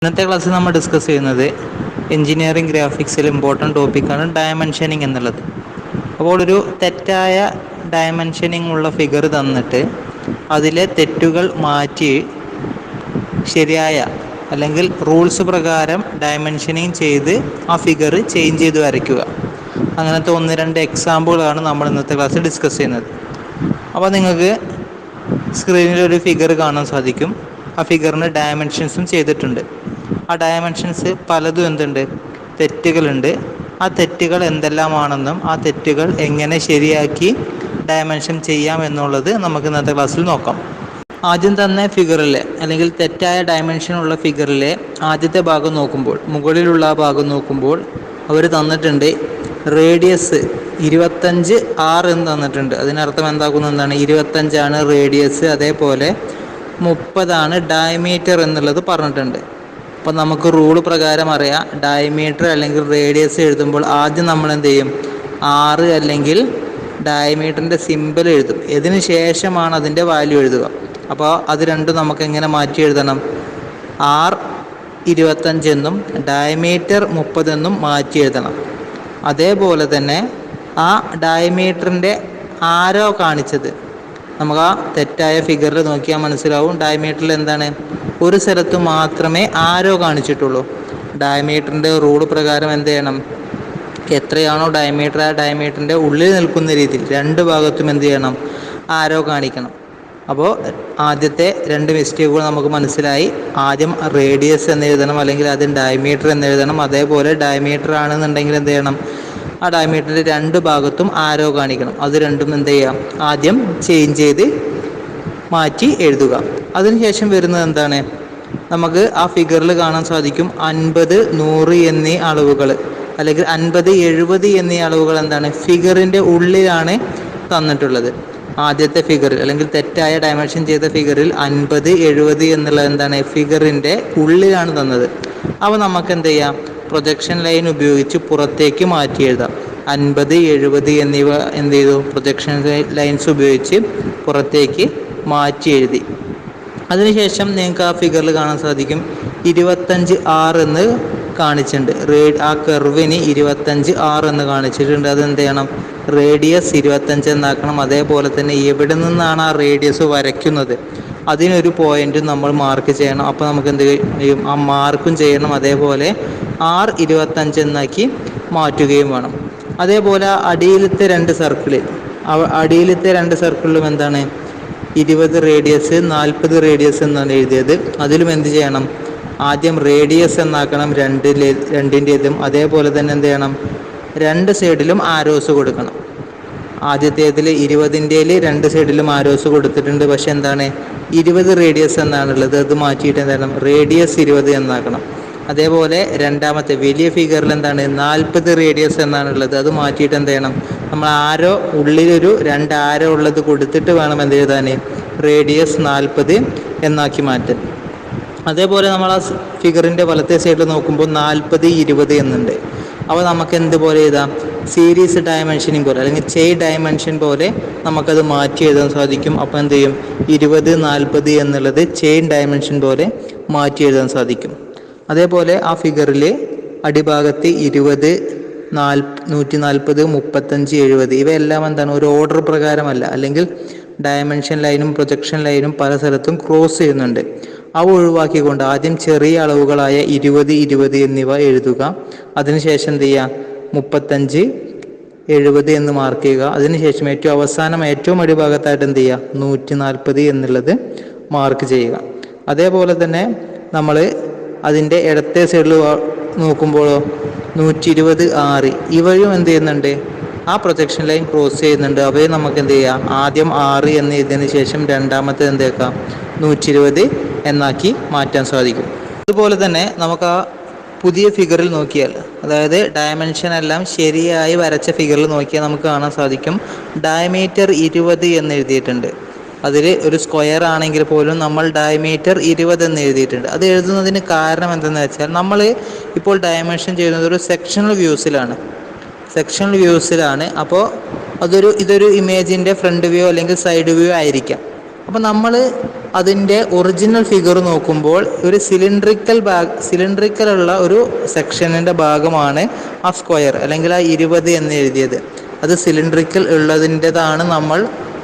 ഇന്നത്തെ ക്ലാസ്സിൽ നമ്മൾ ഡിസ്കസ് ചെയ്യുന്നത് എഞ്ചിനീയറിംഗ് ഗ്രാഫിക്സിൽ ഇമ്പോർട്ടൻ്റ് ടോപ്പിക്കാണ് ഡയമെൻഷനിങ് എന്നുള്ളത്. അപ്പോൾ ഒരു തെറ്റായ ഡയമെൻഷനിങ് ഉള്ള ഫിഗർ തന്നിട്ട് അതിലെ തെറ്റുകൾ മാറ്റി ശരിയായ അല്ലെങ്കിൽ റൂൾസ് പ്രകാരം ഡയമെൻഷനിങ് ചെയ്ത് ആ ഫിഗർ ചേഞ്ച് ചെയ്ത് വരയ്ക്കുക. അങ്ങനത്തെ 1-2 എക്സാമ്പിളാണ് നമ്മൾ ഇന്നത്തെ ക്ലാസ്സിൽ ഡിസ്കസ് ചെയ്യുന്നത്. അപ്പോൾ നിങ്ങൾക്ക് സ്ക്രീനിൽ ഒരു ഫിഗർ കാണാൻ സാധിക്കും. ആ ഫിഗറിന് ഡയമെൻഷൻസും ചെയ്തിട്ടുണ്ട്. ആ ഡയമെൻഷൻസ് പലതും എന്തുണ്ട്, തെറ്റുകളുണ്ട്. ആ തെറ്റുകൾ എന്തെല്ലാമാണെന്നും ആ തെറ്റുകൾ എങ്ങനെ ശരിയാക്കി ഡയമെൻഷൻ ചെയ്യാം എന്നുള്ളത് നമുക്ക് ഇന്നത്തെ ക്ലാസ്സിൽ നോക്കാം. ആദ്യം തന്നെ ഫിഗറിലെ അല്ലെങ്കിൽ തെറ്റായ ഡയമെൻഷനുള്ള ഫിഗറിലെ ആദ്യത്തെ ഭാഗം നോക്കുമ്പോൾ, മുകളിലുള്ള ആ ഭാഗം നോക്കുമ്പോൾ അവർ തന്നിട്ടുണ്ട് റേഡിയസ് 25R എന്ന് തന്നിട്ടുണ്ട്. അതിനർത്ഥം എന്താകുന്നു എന്താണ്, 25ആണ് റേഡിയസ്, അതേപോലെ 30ആണ് ഡയമീറ്റർ എന്നുള്ളത് പറഞ്ഞിട്ടുണ്ട്. അപ്പോൾ നമുക്ക് റൂൾ പ്രകാരം അറിയാം, ഡയമീറ്റർ അല്ലെങ്കിൽ റേഡിയസ് എഴുതുമ്പോൾ ആദ്യം നമ്മൾ എന്ത് ചെയ്യും, 6 അല്ലെങ്കിൽ ഡയമീറ്ററിൻ്റെ സിമ്പിൾ എഴുതും. ഇതിന് ശേഷമാണ് അതിൻ്റെ വാല്യൂ എഴുതുക. അപ്പോൾ അത് രണ്ടും നമുക്ക് എങ്ങനെ മാറ്റി എഴുതണം, R25 എന്നും ഡയമീറ്റർ 30 എന്നും മാറ്റി എഴുതണം. അതേപോലെ തന്നെ ആ ഡയമീറ്ററിൻ്റെ ആരോ കാണിച്ചത് നമുക്ക് ആ തെറ്റായ ഫിഗറിൽ നോക്കിയാൽ മനസ്സിലാവും. ഡയമീറ്ററിൽ എന്താണ്, ഒരു സ്ഥലത്ത് മാത്രമേ ആരോ കാണിച്ചിട്ടുള്ളൂ. ഡയമീറ്ററിൻ്റെ റൂൾ പ്രകാരം എന്ത് ചെയ്യണം, എത്രയാണോ ഡയമീറ്റർ ആ ഡയമീറ്ററിൻ്റെ ഉള്ളിൽ നിൽക്കുന്ന രീതിയിൽ രണ്ട് ഭാഗത്തും എന്ത് ചെയ്യണം, ആരോ കാണിക്കണം. അപ്പോൾ ആദ്യത്തെ 2 മിസ്റ്റേക്കുകൾ നമുക്ക് മനസ്സിലായി. ആദ്യം റേഡിയസ് എന്ന് എഴുതണം, അല്ലെങ്കിൽ ആദ്യം ഡയമീറ്റർ എന്ന് എഴുതണം. അതേപോലെ ഡയമീറ്റർ ആണെന്നുണ്ടെങ്കിൽ എന്ത് ചെയ്യണം, ആ ഡയമീറ്ററിൻ്റെ 2 ഭാഗത്തും ആരോ കാണിക്കണം. അത് രണ്ടും എന്ത് ചെയ്യാം, ആദ്യം ചേഞ്ച് ചെയ്ത് മാറ്റി എഴുതുക. അതിനുശേഷം വരുന്നത് എന്താണ്, നമുക്ക് ആ ഫിഗറിൽ കാണാൻ സാധിക്കും 50, 100 എന്നീ അളവുകൾ, അല്ലെങ്കിൽ 50, 70 എന്നീ അളവുകൾ എന്താണ്, ഫിഗറിൻ്റെ ഉള്ളിലാണ് തന്നിട്ടുള്ളത്. ആദ്യത്തെ ഫിഗറിൽ അല്ലെങ്കിൽ തെറ്റായ ഡയമെൻഷൻ ചെയ്ത ഫിഗറിൽ 50, 70 എന്നുള്ളത് എന്താണ്, ഫിഗറിൻ്റെ ഉള്ളിലാണ് തന്നത്. അപ്പോൾ നമുക്ക് എന്ത് ചെയ്യാം, പ്രൊജക്ഷൻ ലൈൻ ഉപയോഗിച്ച് പുറത്തേക്ക് മാറ്റി എഴുതാം. 50, 70 എന്നിവ എന്ത് ചെയ്തു, പ്രൊജക്ഷൻ ലൈൻസ് ഉപയോഗിച്ച് പുറത്തേക്ക് മാറ്റി എഴുതി. അതിനുശേഷം നിങ്ങൾക്ക് ആ ഫിഗറിൽ കാണാൻ സാധിക്കും 25R എന്ന് കാണിച്ചിട്ടുണ്ട്. ആ കർവിന് 25R എന്ന് കാണിച്ചിട്ടുണ്ട്. അതെന്ത് ചെയ്യണം, റേഡിയസ് 25 എന്നാക്കണം. അതേപോലെ തന്നെ എവിടെ നിന്നാണ് ആ റേഡിയസ് വരയ്ക്കുന്നത് അതിനൊരു പോയിന്റ് നമ്മൾ മാർക്ക് ചെയ്യണം. അപ്പോൾ നമുക്ക് എന്ത് ചെയ്യും, ആ മാർക്കും ചെയ്യണം. അതേപോലെ R25 എന്നാക്കി മാറ്റുകയും വേണം. അതേപോലെ അടിയിലത്തെ 2 സർക്കിളിൽ, അടിയിലത്തെ 2 സർക്കിളിലും എന്താണ്, 20 റേഡിയസ് 40 റേഡിയസ് എന്നാണ് എഴുതിയത്. അതിലും എന്ത് ചെയ്യണം, ആദ്യം റേഡിയസ് എന്നാക്കണം രണ്ടിൻ്റേതും. അതേപോലെ തന്നെ എന്ത് ചെയ്യണം, 2 സൈഡിലും ആരോസ് കൊടുക്കണം. ആദ്യത്തേതിൽ 20ൻ്റെയിൽ 2 സൈഡിലും ആരോസ് കൊടുത്തിട്ടുണ്ട്. പക്ഷെ എന്താണ്, 20 റേഡിയസ് എന്നാണുള്ളത്. അത് മാറ്റിയിട്ട് എന്താണ്, റേഡിയസ് 20 എന്നാക്കണം. അതേപോലെ രണ്ടാമത്തെ വലിയ ഫിഗറിൽ എന്താണ്, 40 റേഡിയസ് എന്നാണുള്ളത്. അത് മാറ്റിയിട്ട് എന്ത് ചെയ്യണം, നമ്മൾ ആരോ ഉള്ളിലൊരു 2 ആരോ ഉള്ളത് കൊടുത്തിട്ട് വേണം എന്ത് എഴുതാൻ, റേഡിയസ് 40 എന്നാക്കി മാറ്റാൻ. അതേപോലെ നമ്മൾ ആ ഫിഗറിൻ്റെ വലത്തെ സൈഡിൽ നോക്കുമ്പോൾ 40, 20 എന്നുണ്ട്. അപ്പോൾ നമുക്ക് എന്തുപോലെ എഴുതാം, സീരീസ് ഡയമെൻഷനിങ് പോലെ അല്ലെങ്കിൽ ചെയിൻ ഡയമെൻഷൻ പോലെ നമുക്കത് മാറ്റി എഴുതാൻ സാധിക്കും. അപ്പോൾ എന്ത് ചെയ്യും, 20, 40 എന്നുള്ളത് ചെയിൻ ഡയമെൻഷൻ പോലെ മാറ്റി എഴുതാൻ സാധിക്കും. അതേപോലെ ആ ഫിഗറിൽ അടിഭാഗത്ത് 20, 140, 35, 70 ഇവയെല്ലാം എന്താണ്, ഒരു ഓർഡർ പ്രകാരമല്ല, അല്ലെങ്കിൽ ഡയമെൻഷൻ ലൈനും പ്രൊജക്ഷൻ ലൈനും പല സ്ഥലത്തും ക്രോസ് ചെയ്യുന്നുണ്ട്. അവ ഒഴിവാക്കിക്കൊണ്ട് ആദ്യം ചെറിയ അളവുകളായ 20, 20 എന്നിവ എഴുതുക. അതിനുശേഷം എന്ത് ചെയ്യുക, 35, 70 എന്ന് മാർക്ക് ചെയ്യുക. അതിനുശേഷം ഏറ്റവും അവസാനം ഏറ്റവും അടിഭാഗത്തായിട്ട് എന്ത് ചെയ്യുക, 140 എന്നുള്ളത് മാർക്ക് ചെയ്യുക. അതേപോലെ തന്നെ നമ്മൾ അതിൻ്റെ ഇടത്തെ സൈഡിൽ നോക്കുമ്പോഴോ 120R ഇവയും എന്ത് ചെയ്യുന്നുണ്ട്, ആ പ്രൊജക്ഷൻ ലൈൻ ക്രോസ് ചെയ്യുന്നുണ്ട്. അവയെ നമുക്ക് എന്ത് ചെയ്യാം, ആദ്യം 6 എന്ന് എഴുതിയതിന് ശേഷം രണ്ടാമത്തെ എന്തേക്കാം, 120 എന്നാക്കി മാറ്റാൻ സാധിക്കും. അതുപോലെ തന്നെ നമുക്ക് ആ പുതിയ ഫിഗറിൽ നോക്കിയാൽ, അതായത് ഡയമെൻഷൻ എല്ലാം ശരിയായി വരച്ച ഫിഗറിൽ നോക്കിയാൽ നമുക്ക് കാണാൻ സാധിക്കും ഡയമീറ്റർ 20 എന്ന് എഴുതിയിട്ടുണ്ട്. അതിൽ ഒരു സ്ക്വയർ ആണെങ്കിൽ പോലും നമ്മൾ ഡയമീറ്റർ 20 എന്ന് എഴുതിയിട്ടുണ്ട്. അത് എഴുതുന്നതിന് കാരണം എന്തെന്ന് വെച്ചാൽ, നമ്മൾ ഇപ്പോൾ ഡയമെൻഷൻ ചെയ്യുന്നത് ഒരു സെക്ഷണൽ വ്യൂസിലാണ്. അപ്പോൾ ഇതൊരു ഇമേജിൻ്റെ ഫ്രണ്ട് വ്യൂ അല്ലെങ്കിൽ സൈഡ് വ്യൂ ആയിരിക്കാം. അപ്പോൾ നമ്മൾ അതിൻ്റെ ഒറിജിനൽ ഫിഗർ നോക്കുമ്പോൾ ഒരു സിലിണ്ട്രിക്കൽ ഉള്ള ഒരു സെക്ഷനിൻ്റെ ഭാഗമാണ് ആ സ്ക്വയർ അല്ലെങ്കിൽ ആ 20 എന്ന് എഴുതിയത്. അത് സിലിണ്ട്രിക്കൽ ഉള്ളതിൻ്റെതാണ് നമ്മൾ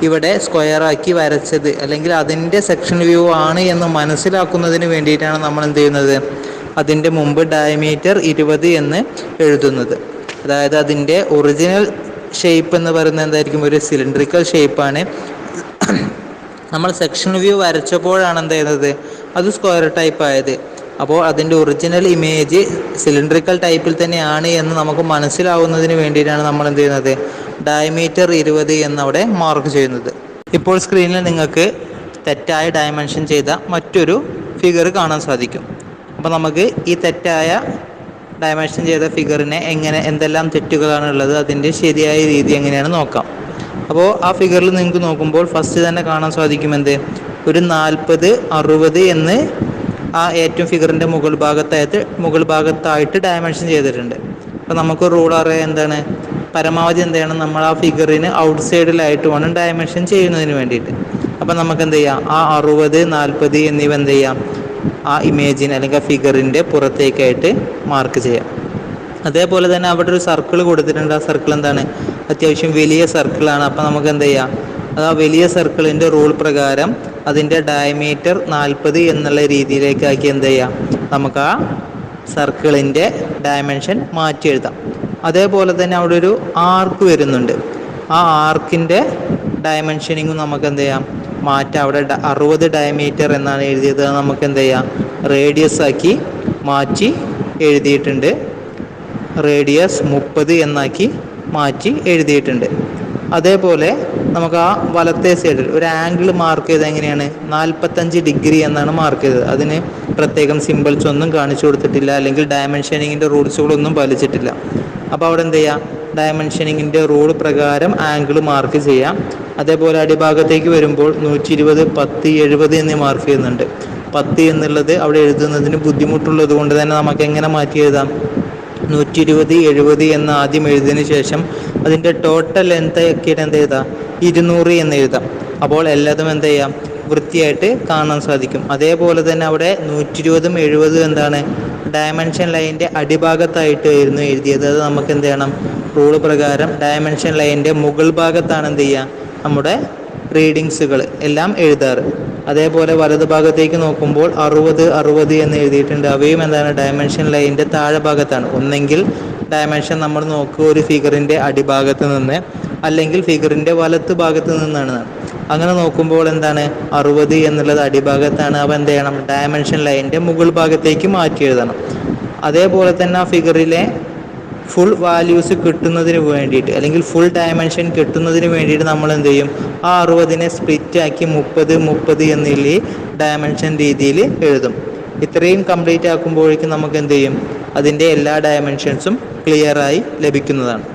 ഇവിടെ സ്ക്വയറാക്കി വരച്ചത്, അല്ലെങ്കിൽ അതിൻ്റെ സെക്ഷൻ വ്യൂ ആണ് എന്ന് മനസ്സിലാക്കുന്നതിന് വേണ്ടിയിട്ടാണ് നമ്മൾ എന്ത് ചെയ്യുന്നത്, അതിൻ്റെ മുമ്പ് ഡയമീറ്റർ 20 എന്ന് എഴുതുന്നത്. അതായത് അതിൻ്റെ ഒറിജിനൽ ഷേപ്പ് എന്ന് പറയുന്നത് എന്തായിരിക്കും, ഒരു സിലിണ്ട്രിക്കൽ ഷേപ്പാണ്. നമ്മൾ സെക്ഷൻ വ്യൂ വരച്ചപ്പോഴാണ് എന്ത് ചെയ്യുന്നത്, അത് സ്ക്വയർ ടൈപ്പ് ആയത്. അപ്പോൾ അതിൻ്റെ ഒറിജിനൽ ഇമേജ് സിലിണ്ട്രിക്കൽ ടൈപ്പിൽ തന്നെയാണ് എന്ന് നമുക്ക് മനസ്സിലാവുന്നതിന് വേണ്ടിയിട്ടാണ് നമ്മൾ എന്ത് ചെയ്യുന്നത്, ഡയമീറ്റർ 20 എന്നവിടെ മാർക്ക് ചെയ്യുന്നത്. ഇപ്പോൾ സ്ക്രീനിൽ നിങ്ങൾക്ക് തെറ്റായ ഡയമെൻഷൻ ചെയ്ത മറ്റൊരു ഫിഗർ കാണാൻ സാധിക്കും. അപ്പോൾ നമുക്ക് ഈ തെറ്റായ ഡയമെൻഷൻ ചെയ്ത ഫിഗറിനെ എന്തെല്ലാം തെറ്റുകളാണ് ഉള്ളത്, അതിൻ്റെ ശരിയായ രീതി എങ്ങനെയാണ് നോക്കാം. അപ്പോൾ ആ ഫിഗറിൽ നിങ്ങൾക്ക് നോക്കുമ്പോൾ ഫസ്റ്റ് തന്നെ കാണാൻ സാധിക്കും എന്ത്, ഒരു 40, 60 എന്ന് ആ ഏറ്റവും ഫിഗറിൻ്റെ മുകൾ ഭാഗത്തായിട്ട് ഡയമെൻഷൻ ചെയ്തിട്ടുണ്ട്. അപ്പോൾ നമുക്ക് റൂൾ അറിയാം എന്താണ്, പരമാവധി എന്താണ് നമ്മൾ ആ ഫിഗറിന് ഔട്ട് സൈഡിലായിട്ട് വേണം ഡയമെൻഷൻ ചെയ്യുന്നതിന് വേണ്ടിയിട്ട്. അപ്പം നമുക്ക് എന്ത് ചെയ്യാം, ആ 60, 40 എന്നിവ എന്ത് ചെയ്യാം, ആ ഇമേജിന് അല്ലെങ്കിൽ ആ ഫിഗറിൻ്റെ പുറത്തേക്കായിട്ട് മാർക്ക് ചെയ്യാം. അതേപോലെ തന്നെ അവിടെ ഒരു സർക്കിൾ കൊടുത്തിട്ടുണ്ട്. ആ സർക്കിൾ എന്താണ്, അത്യാവശ്യം വലിയ സർക്കിളാണ്. അപ്പം നമുക്ക് എന്ത് ചെയ്യാം, അത് ആ വലിയ സർക്കിളിൻ്റെ റൂൾ പ്രകാരം അതിൻ്റെ ഡയമീറ്റർ 40 എന്നുള്ള രീതിയിലേക്കാക്കി എന്ത് ചെയ്യാം, നമുക്ക് ആ സർക്കിളിൻ്റെ ഡയമെൻഷൻ മാറ്റി എഴുതാം. അതേപോലെ തന്നെ അവിടെ ഒരു ആർക്ക് വരുന്നുണ്ട്. ആ ആർക്കിൻ്റെ ഡയമെൻഷനിങ്ങും നമുക്ക് എന്ത് ചെയ്യാം, മാറ്റാം. അവിടെ 60 ഡയമീറ്റർ എന്നാണ് എഴുതിയത്, നമുക്ക് എന്ത് ചെയ്യാം, റേഡിയസ് ആക്കി മാറ്റി എഴുതിയിട്ടുണ്ട്. റേഡിയസ് 30 എന്നാക്കി മാറ്റി എഴുതിയിട്ടുണ്ട്. അതേപോലെ നമുക്ക് ആ വലത്തെ സൈഡിൽ ഒരു ആംഗിൾ മാർക്ക് ചെയ്ത് എങ്ങനെയാണ്, 45 ഡിഗ്രി എന്നാണ് മാർക്ക് ചെയ്തത്. അതിന് പ്രത്യേകം സിമ്പിൾസ് ഒന്നും കാണിച്ചു കൊടുത്തിട്ടില്ല, അല്ലെങ്കിൽ ഡയമെൻഷനിങ്ങിൻ്റെ റൂൾസുകളൊന്നും പാലിച്ചിട്ടില്ല. അപ്പോൾ അവിടെ എന്ത് ചെയ്യാം, ഡയമെൻഷനിങ്ങിൻ്റെ റൂൾ പ്രകാരം ആംഗിൾ മാർക്ക് ചെയ്യാം. അതേപോലെ അടിഭാഗത്തേക്ക് വരുമ്പോൾ 120, 10, 70 എന്നീ മാർക്ക് ചെയ്യുന്നുണ്ട്. 10 എന്നുള്ളത് അവിടെ എഴുതുന്നതിന് ബുദ്ധിമുട്ടുള്ളത് കൊണ്ട് തന്നെ നമുക്ക് എങ്ങനെ മാറ്റി എഴുതാം, 120, 70 എന്ന് ആദ്യം എഴുതിയതിന് ശേഷം അതിൻ്റെ ടോട്ടൽ ലെങ്ത് ആക്കിയിട്ട് എന്ത് എഴുതാം, 200 എന്ന് എഴുതാം. അപ്പോൾ എല്ലാതും എന്ത് ചെയ്യാം, വൃത്തിയായിട്ട് കാണാൻ സാധിക്കും. അതേപോലെ തന്നെ അവിടെ 120ഉം 70ഉം എന്താണ്, ഡയമെൻഷൻ ലൈനിൻ്റെ അടിഭാഗത്തായിട്ട് ആയിരുന്നു എഴുതിയത്. അത് നമുക്ക് എന്ത് ചെയ്യണം, റൂൾ പ്രകാരം ഡയമെൻഷൻ ലൈനിൻ്റെ മുകൾ ഭാഗത്താണ് എന്ത് ചെയ്യുക, നമ്മുടെ റീഡിങ്സുകൾ എല്ലാം എഴുതാറ്. അതേപോലെ വലതു ഭാഗത്തേക്ക് നോക്കുമ്പോൾ 60, 60 എന്ന് എഴുതിയിട്ടുണ്ട്. അവയും എന്താണ്, ഡയമെൻഷൻ ലൈനിൻ്റെ താഴെ ഭാഗത്താണ്. ഒന്നെങ്കിൽ ഡയമെൻഷൻ നമ്മൾ നോക്കുക ഒരു ഫിഗറിൻ്റെ അടിഭാഗത്ത് നിന്ന്, അല്ലെങ്കിൽ ഫിഗറിൻ്റെ വലത്ത് ഭാഗത്ത് നിന്നാണ്. അങ്ങനെ നോക്കുമ്പോൾ എന്താണ്, 60 എന്നുള്ളത് അടിഭാഗത്താണ്. അവ എന്ത് ചെയ്യണം, ഡയമെൻഷൻ ലൈനിൻ്റെ മുകൾ ഭാഗത്തേക്ക് മാറ്റി എഴുതണം. അതേപോലെ തന്നെ ആ ഫിഗറിലെ ഫുൾ വാല്യൂസ് കിട്ടുന്നതിന് വേണ്ടിയിട്ട്, അല്ലെങ്കിൽ ഫുൾ ഡയമെൻഷൻ കിട്ടുന്നതിന് വേണ്ടിയിട്ട് നമ്മൾ എന്ത് ചെയ്യും, ആ 60നെ സ്പ്ലിറ്റ് ആക്കി 30, 30 എന്നുള്ള ഡയമെൻഷൻ രീതിയിൽ എഴുതും. ഇത്രയും കംപ്ലീറ്റ് ആക്കുമ്പോഴേക്കും നമുക്ക് എന്ത് ചെയ്യും, അതിൻ്റെ എല്ലാ ഡയമെൻഷൻസും ക്ലിയറായി ലഭിക്കുന്നതാണ്.